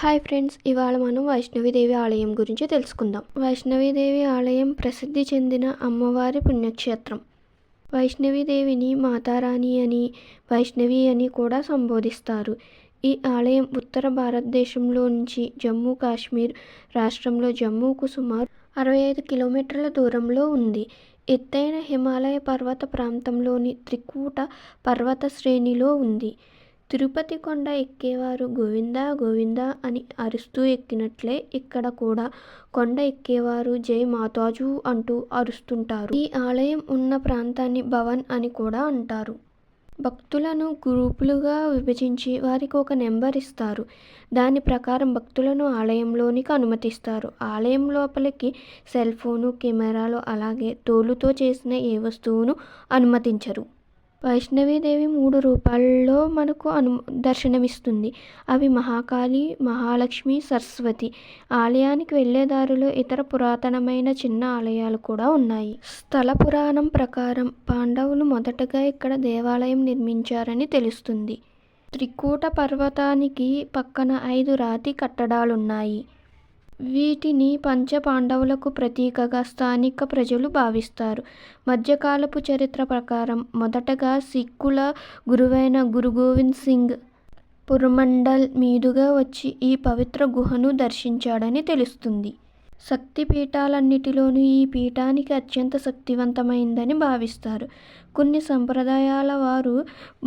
Hi friends, ఇవాళ మనం వైష్ణవీదేవి ఆలయం గురించి తెలుసుకుందాం. వైష్ణవీదేవి ఆలయం ప్రసిద్ధి చెందిన అమ్మవారి పుణ్యక్షేత్రం. వైష్ణవీదేవిని మాతారాణి అని, వైష్ణవి అని కూడా సంబోధిస్తారు. ఈ ఆలయం ఉత్తర భారతదేశంలో నుంచి జమ్మూ కాశ్మీర్ రాష్ట్రంలో జమ్మూకు సుమారు 65 కిలోమీటర్ల దూరంలో ఉంది. ఎత్తైన హిమాలయ పర్వత ప్రాంతంలోని త్రికూట పర్వత శ్రేణిలో ఉంది. తిరుపతి కొండ ఎక్కేవారు గోవిందా గోవిందా అని అరుస్తూ ఎక్కినట్లే ఇక్కడ కూడా కొండ ఎక్కేవారు జై మాతాజు అంటూ అరుస్తుంటారు. ఈ ఆలయం ఉన్న ప్రాంతాన్ని భవన్ అని కూడా అంటారు. భక్తులను గ్రూపులుగా విభజించి వారికి ఒక నెంబర్ ఇస్తారు. దాని ప్రకారం భక్తులను ఆలయంలోనికి అనుమతిస్తారు. ఆలయం లోపలికి సెల్ ఫోను, కెమెరాలు అలాగే తోలుతో చేసిన ఏ వస్తువును అనుమతించరు. వైష్ణవీదేవి 3 రూపాల్లో మనకు దర్శనమిస్తుంది. అవి మహాకాళి, మహాలక్ష్మి, సరస్వతి. ఆలయానికి వెళ్లే దారిలో ఇతర పురాతనమైన చిన్న ఆలయాలు కూడా ఉన్నాయి. స్థల పురాణం ప్రకారం పాండవులు మొదటగా ఇక్కడ దేవాలయం నిర్మించారని తెలుస్తుంది. త్రికూట పర్వతానికి పక్కన 5 రాతి కట్టడాలున్నాయి. వీటిని పంచ పాండవులకు ప్రతీకగా స్థానిక ప్రజలు భావిస్తారు. మధ్యకాలపు చరిత్ర ప్రకారం మొదటగా సిక్కుల గురువైన గురు గోవింద్ సింగ్ పురమండల్ మీదుగా వచ్చి ఈ పవిత్ర గుహను దర్శించాడని తెలుస్తుంది. శక్తి పీఠాలన్నిటిలోనూ ఈ పీఠానికి అత్యంత శక్తివంతమైందని భావిస్తారు. కొన్ని సంప్రదాయాల వారు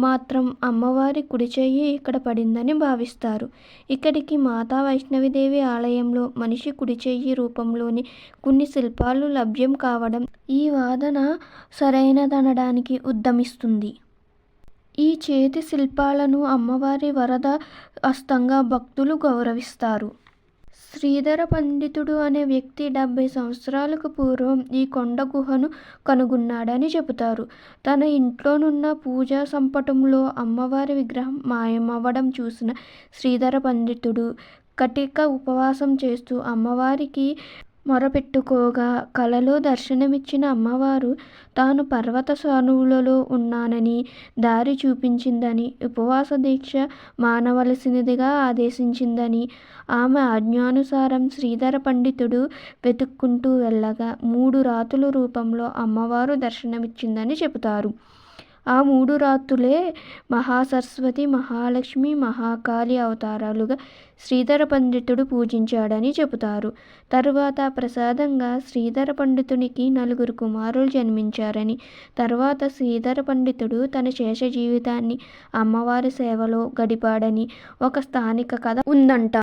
మాత్రం అమ్మవారి కుడి చెయ్యి ఇక్కడ పడిందని భావిస్తారు. ఇక్కడికి మాతా వైష్ణవీదేవి ఆలయంలో మనిషి కుడి చెయ్యి రూపంలోని కొన్ని శిల్పాలు లభ్యం కావడం ఈ వాదన సరైనదనడానికి ఉద్యమిస్తుంది. ఈ చేతి శిల్పాలను అమ్మవారి వరద హస్తంగా భక్తులు గౌరవిస్తారు. శ్రీధర పండితుడు అనే వ్యక్తి 70 సంవత్సరాలకు పూర్వం ఈ కొండ గుహను కనుగొన్నాడని చెబుతారు. తన ఇంట్లోనున్న పూజా సంపుటంలో అమ్మవారి విగ్రహం మాయమవ్వడం చూసిన శ్రీధర పండితుడు కటిక ఉపవాసం చేస్తూ అమ్మవారికి మొరపెట్టుకోగా కలలో దర్శనమిచ్చిన అమ్మవారు తాను పర్వత సానువులలో ఉన్నానని, దారి చూపించిందని, ఉపవాస దీక్ష మానవలసినదిగా ఆదేశించిందని, ఆమె ఆజ్ఞానుసారం శ్రీధర పండితుడు వెతుక్కుంటూ వెళ్ళగా 3 రాతుల రూపంలో అమ్మవారు దర్శనమిచ్చిందని చెబుతారు. ఆ 3 రాతులే మహాసరస్వతి, మహాలక్ష్మి, మహాకాళి అవతారాలుగా శ్రీధర పండితుడు పూజించాడని చెబుతారు. తరువాత ప్రసాదంగా శ్రీధర పండితునికి 4 కుమారులు జన్మించారని, తరువాత శ్రీధర పండితుడు తన శేష జీవితాన్ని అమ్మవారి సేవలో గడిపాడని ఒక స్థానిక కథ ఉందంట.